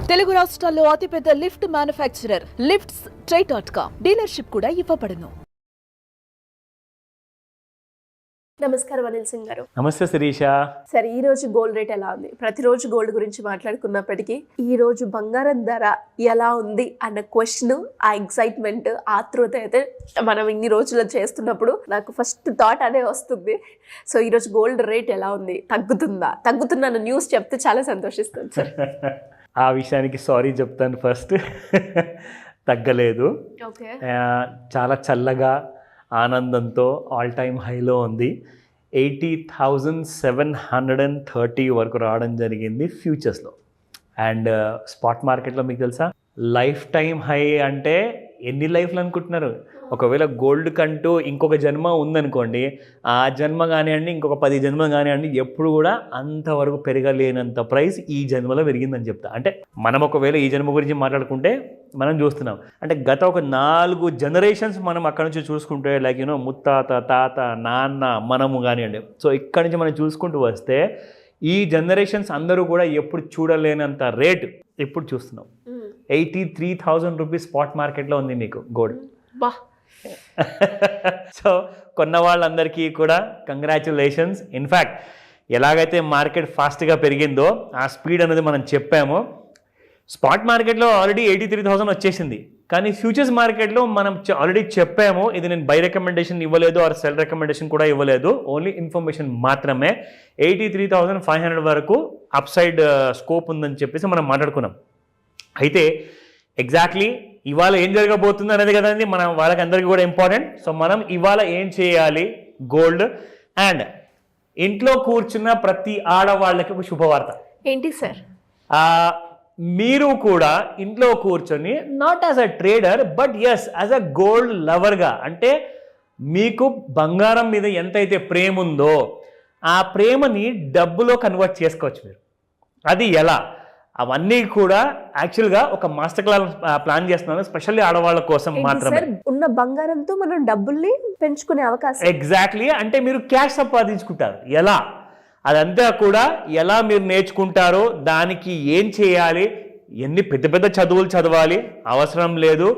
తెలుగు రాష్ట్రాల్లో అతిపెద్ద lift manufacturer lifts ట్రై.com dealership కూడా ఇవ్వబడును. నమస్కారం అనిల్ సింగ్ గారు. నమస్తే శిరీష. సరే, ఈ రోజు గోల్డ్ రేట్ ఎలా ఉంది? ప్రతిరోజు గోల్డ్ గురించి మాట్లాడుకున్నప్పటికీ ఈ రోజు బంగారం ధర ఎలా ఉంది అన్న క్వశ్చన్, ఆ ఎక్సైట్మెంట్, ఆతృత అయితే మనం ఇన్ని రోజులు చేస్తున్నప్పుడు నాకు ఫస్ట్ థాట్ అనే వస్తుంది. సో ఈ రోజు గోల్డ్ రేట్ ఎలా ఉంది? తగ్గుతున్న న్యూస్ చెప్తే చాలా సంతోషిస్తాను సార్. ఆ విషయానికి సారీ చెప్తాను ఫస్ట్. తగ్గలేదు. ఓకే. చాలా చల్లగా ఆనందంతో ఆల్ టైమ్ హైలో ఉంది. 80,730 వరకు రావడం జరిగింది ఫ్యూచర్స్లో. అండ్ స్పాట్ మార్కెట్లో మీకు తెలుసా, లైఫ్ టైం హై అంటే ఎన్ని లైఫ్లు అనుకుంటున్నారు? ఒకవేళ గోల్డ్ కంటూ ఇంకొక జన్మ ఉందనుకోండి, ఆ జన్మ కానివ్వండి, ఇంకొక 10 జన్మ కానివ్వండి, ఎప్పుడు కూడా అంతవరకు పెరగలేనంత ప్రైస్ ఈ జన్మలో పెరిగిందని చెప్తా. అంటే మనం ఒకవేళ ఈ జన్మ గురించి మాట్లాడుకుంటే మనం చూస్తున్నాం, అంటే గత ఒక 4 జనరేషన్స్ మనం అక్కడ నుంచి చూసుకుంటే, లైక్ ముత్తాత, తాత, నాన్న, మనము కానివ్వండి. సో ఇక్కడ నుంచి మనం చూసుకుంటూ వస్తే ఈ జనరేషన్స్ అందరూ కూడా ఎప్పుడు చూడలేనంత రేట్ ఇప్పుడు చూస్తున్నాం. 83,000 రూపీస్ స్పాట్ మార్కెట్లో ఉంది మీకు గోల్డ్. సో కొన్న వాళ్ళందరికీ కూడా కంగ్రాచ్యులేషన్స్. ఇన్ఫ్యాక్ట్ ఎలాగైతే మార్కెట్ ఫాస్ట్గా పెరిగిందో ఆ స్పీడ్ అనేది మనం చెప్పాము. స్పాట్ మార్కెట్లో ఆల్రెడీ 83,000 వచ్చేసింది, కానీ ఫ్యూచర్స్ మార్కెట్లో మనం ఆల్రెడీ చెప్పాము, ఇది నేను బై రికమెండేషన్ ఇవ్వలేదు, ఆర్ సెల్ రికమెండేషన్ కూడా ఇవ్వలేదు, ఓన్లీ ఇన్ఫర్మేషన్ మాత్రమే. 83,500 వరకు అప్ సైడ్ స్కోప్ ఉందని చెప్పేసి మనం మాట్లాడుకున్నాం. అయితే ఎగ్జాక్ట్లీ ఇవాళ ఏం జరగబోతుంది అనేది కదండి మనం వాళ్ళకి అందరికీ కూడా ఇంపార్టెంట్. సో మనం ఇవాళ ఏం చేయాలి? గోల్డ్ అండ్ ఇంట్లో కూర్చున్న ప్రతి ఆడవాళ్ళకి ఒక శుభవార్త. ఏంటి సార్? మీరు కూడా ఇంట్లో కూర్చొని not as a trader but yes as a gold లవర్గా, అంటే మీకు బంగారం మీద ఎంతైతే ప్రేమ ఉందో ఆ ప్రేమని డబ్బులో కన్వర్ట్ చేసుకోవచ్చు మీరు. అది ఎలా? అవన్నీ కూడా యాక్చువల్గా ఒక మాస్టర్ క్లాస్ ప్లాన్ చేస్తున్నాను, స్పెషల్లీ ఆడవాళ్ళ కోసం మాత్రమే. ఉన్న బంగారంతో మనం డబ్బుల్ని పెంచుకునే అవకాశం. ఎగ్జాక్ట్లీ. అంటే మీరు క్యాష్ సంపాదించుకుంటారు. ఎలా? అదంతా కూడా ఎలా మీరు నేర్చుకుంటారో, దానికి ఏం చేయాలి, ఎన్ని పెద్ద పెద్ద చదువులు చదవాలి అవసరం లేదు.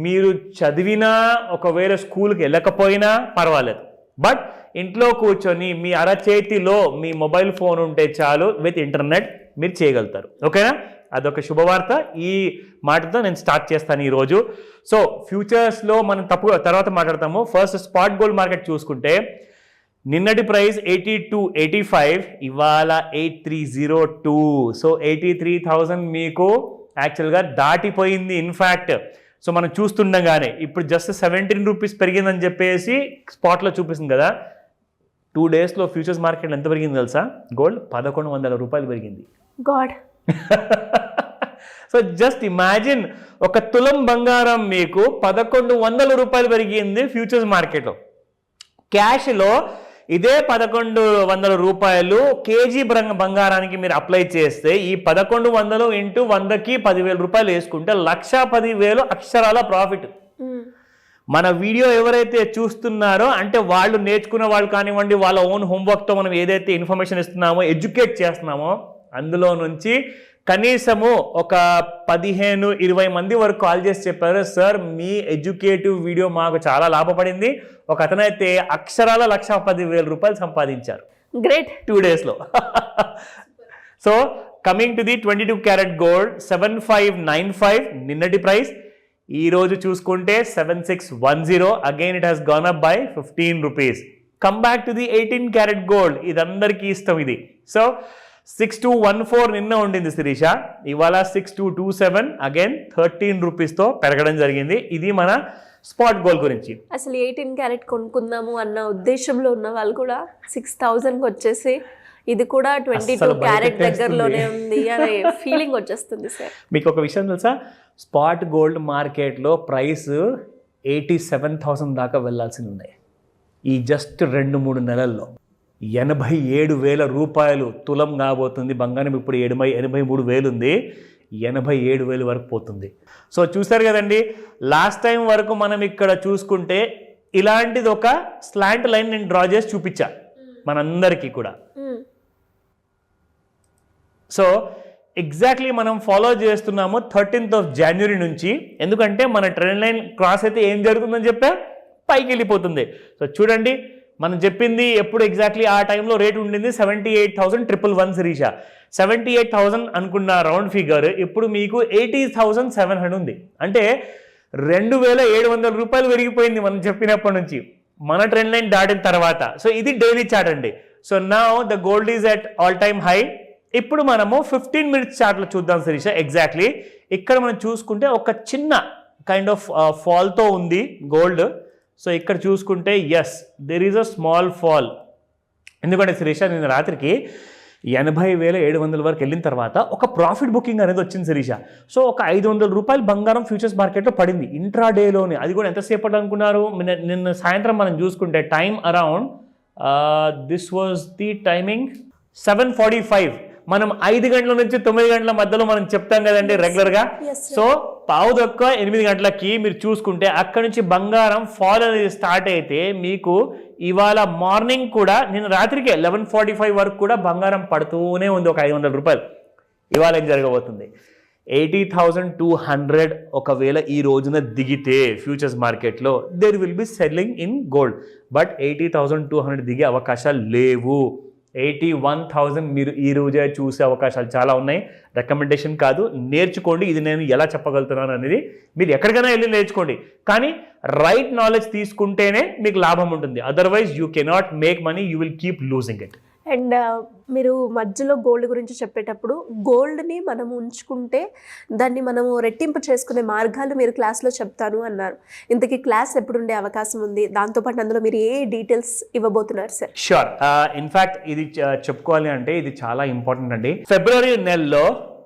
మీరు చదివినా, ఒకవేళ స్కూల్కి వెళ్ళకపోయినా పర్వాలేదు, బట్ ఇంట్లో కూర్చొని మీ అరచేతిలో మీ మొబైల్ ఫోన్ ఉంటే చాలు, విత్ ఇంటర్నెట్ మీరు చేయగలుగుతారు. ఓకేనా? అదొక శుభవార్త. ఈ మాటతో నేను స్టార్ట్ చేస్తాను ఈరోజు. సో ఫ్యూచర్స్లో మనం తర్వాత మాట్లాడతాము. ఫస్ట్ స్పాట్ గోల్డ్ మార్కెట్ చూసుకుంటే నిన్నటి ప్రైస్ 8285, ఇవాళ 8302. సో 83,000 మీకు యాక్చువల్గా దాటిపోయింది. ఇన్ఫ్యాక్ట్ సో మనం చూస్తుండగానే ఇప్పుడు జస్ట్ 17 రూపీస్ పెరిగిందని చెప్పేసి స్పాట్లో చూపిస్తుంది కదా. 2 డేస్లో ఫ్యూచర్స్ మార్కెట్ ఎంత పెరిగింది తెలుసా? గోల్డ్ 1,100 రూపాయలు పెరిగింది. గాడ్. సో జస్ట్ ఇమాజిన్, ఒక తులం బంగారం మీకు 1,100 రూపాయలు పెరిగింది ఫ్యూచర్స్ మార్కెట్లో. క్యాష్లో ఇదే 1,100 రూపాయలు కేజీ బంగారానికి మీరు అప్లై చేస్తే, ఈ 1,100 ఇంటూ 100కి 10,000 రూపాయలు వేసుకుంటే 1,10,000 అక్షరాల ప్రాఫిట్. మన వీడియో ఎవరైతే చూస్తున్నారో, అంటే వాళ్ళు నేర్చుకున్న వాళ్ళు కానివ్వండి, వాళ్ళ ఓన్ హోంవర్క్తో మనం ఏదైతే ఇన్ఫర్మేషన్ ఇస్తున్నామో, ఎడ్యుకేట్ చేస్తున్నామో, అందులో నుంచి కనీసము ఒక 15-20 మంది వరకు కాల్ చేసి చెప్పారు, సార్ మీ ఎడ్యుకేటివ్ వీడియో మాకు చాలా లాభపడింది. ఒక అతనైతే అక్షరాల 1,10,000 రూపాయలు సంపాదించారు. గ్రేట్. 2 డేస్లో. So coming to the 22 carat gold 7595 నిన్నటి ప్రైస్. ఈ రోజు చూసుకుంటే 7610. Again it has gone up by 15 rupees. Come back to the 18 carat gold. ఇది అందరికీ ఇష్టం ఇది. సో 6214 నిన్న ఉండింది శిరీష, ఇవాళ 6227, అగైన్ 13 రూపీస్తో పెరగడం జరిగింది. ఇది మన స్పాట్ గోల్డ్ గురించి. అసలు 18 క్యారెట్ కొనుక్కుందాము అన్న ఉద్దేశంలో ఉన్న వాళ్ళు కూడా 6,000కి వచ్చేసి ఇది కూడా 22 క్యారెట్ దగ్గరలోనే ఉంది అనే ఫీలింగ్ వచ్చేస్తుంది సార్. మీకు ఒక విషయం తెలుసా? స్పాట్ గోల్డ్ మార్కెట్లో ప్రైస్ 87,000 దాకా వెళ్లాల్సి ఉన్నాయి ఈ జస్ట్ 2-3 నెలల్లో. 87,000 రూపాయలు తులం కాబోతుంది బంగారం. ఇప్పుడు 83,000 ఉంది, 87,000 వరకు పోతుంది. సో చూసారు కదండి, లాస్ట్ టైం వరకు మనం ఇక్కడ చూసుకుంటే ఇలాంటిది ఒక స్లాంట్ లైన్ నేను డ్రా చేసి చూపించా మనందరికీ కూడా. సో ఎగ్జాక్ట్లీ మనం ఫాలో చేస్తున్నాము 13th of January నుంచి. ఎందుకంటే మన ట్రెండ్ లైన్ క్రాస్ అయితే ఏం జరుగుతుందని చెప్పా, పైకి వెళ్ళిపోతుంది. సో చూడండి, మనం చెప్పింది ఎప్పుడు ఎగ్జాక్ట్లీ ఆ టైంలో రేట్ ఉండింది 78,111 శిరీష. 78,000 అనుకున్న రౌండ్ ఫిగర్ ఇప్పుడు మీకు 80,700 ఉంది. అంటే 2,700 రూపాయలు పెరిగిపోయింది మనం చెప్పినప్పటి నుంచి, మన ట్రెండ్ లైన్ దాటిన తర్వాత. సో ఇది డైలీ చార్ట్ అండి. So now the gold is at all time high. ఇప్పుడు మనము 15 minutes చార్ట్లో చూద్దాం శిరీష. ఎగ్జాక్ట్లీ ఇక్కడ మనం చూసుకుంటే ఒక చిన్న కైండ్ ఆఫ్ ఫాల్తో ఉంది గోల్డ్. సో ఇక్కడ చూసుకుంటే yes, there is a small fall. ఎందుకంటే శిరీష నిన్న రాత్రికి 80,700 వరకు వెళ్ళిన తర్వాత ఒక ప్రాఫిట్ బుకింగ్ అనేది వచ్చింది శిరీష. సో ఒక 500 రూపాయలు బంగారం ఫ్యూచర్స్ మార్కెట్లో పడింది ఇంట్రాడేలోనే. అది కూడా ఎంతసేపటి అనుకున్నారు, నిన్న సాయంత్రం మనం చూసుకుంటే time around this was the timing 7:45. మనం 5 గంటల నుంచి 9 గంటల మధ్యలో మనం చెప్తాం కదండి రెగ్యులర్గా. సో 7:08 గంటలకి మీరు చూసుకుంటే అక్కడ నుంచి బంగారం ఫాల్ అనేది స్టార్ట్ అయితే మీకు ఇవాళ మార్నింగ్ కూడా నిన్న రాత్రికి 11:45 వరకు కూడా బంగారం పడుతూనే ఉంది ఒక 500 రూపాయలు. ఇవాళ ఏం జరగబోతుంది, 80,200 ఒకవేళ ఈ రోజున దిగితే ఫ్యూచర్స్ మార్కెట్లో there will be selling in gold. But 80,200 దిగే అవకాశాలు లేవు. 81,000 మీరు ఈ రోజే చూసే అవకాశాలు చాలా ఉన్నాయి. రికమెండేషన్ కాదు, నేర్చుకోండి. ఇది నేను ఎలా చెప్పగలుగుతున్నాను అనేది మీరు ఎక్కడికైనా వెళ్ళి నేర్చుకోండి. కానీ రైట్ నాలెడ్జ్ తీసుకుంటేనే మీకు లాభం ఉంటుంది. Otherwise you cannot make money, you will keep losing it. And మీరు మధ్యలో గోల్డ్ గురించి చెప్పేటప్పుడు గోల్డ్ని మనం ఉంచుకుంటే దాన్ని మనము రెట్టింపు చేసుకునే మార్గాలు మీరు క్లాస్లో చెప్తాను అన్నారు. ఇంతకీ క్లాస్ ఎప్పుడు ఉండే అవకాశం ఉంది, దాంతోపాటు అందులో మీరు ఏ డీటెయిల్స్ ఇవ్వబోతున్నారు సార్? షూర్. ఇన్ఫ్యాక్ట్ ఇది చెప్పుకోవాలి అంటే ఇది చాలా ఇంపార్టెంట్ అండి. ఫిబ్రవరి నెలలో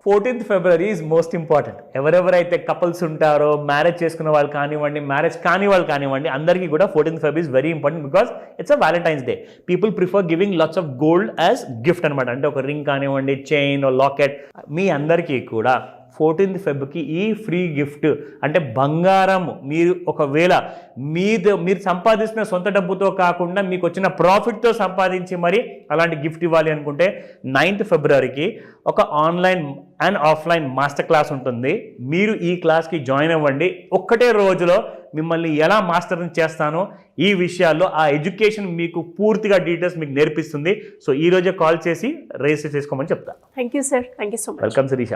14th February is most important. ఎవరెవరైతే కపుల్స్ ఉంటారో, మ్యారేజ్ చేసుకున్న వాళ్ళు కానివ్వండి, మ్యారేజ్ కాని వాళ్ళు కానివ్వండి, అందరికీ కూడా 14th February is very important because it's a Valentine's day. People prefer giving lots of gold as gift అనమాట. అంటే ఒక రింగ్ కానివ్వండి, చైన్, లాకెట్. మీ అందరికీ కూడా 14th February ఈ ఫ్రీ గిఫ్ట్ అంటే బంగారం మీరు ఒకవేళ మీరు సంపాదిస్తున్న సొంత డబ్బుతో కాకుండా మీకు వచ్చిన ప్రాఫిట్తో సంపాదించి మరి అలాంటి గిఫ్ట్ ఇవ్వాలి అనుకుంటే 9th February ఒక online and offline master class ఉంటుంది. మీరు ఈ క్లాస్కి జాయిన్ అవ్వండి. ఒక్కటే రోజులో మిమ్మల్ని ఎలా మాస్టర్ని చేస్తానో ఈ విషయాల్లో ఆ ఎడ్యుకేషన్ మీకు పూర్తిగా డీటెయిల్స్ మీకు నేర్పిస్తుంది. సో ఈ రోజే కాల్ చేసి రిజిస్టర్ చేసుకోమని చెప్తాను. Thank you sir. Thank you so much. Welcome Sirisha.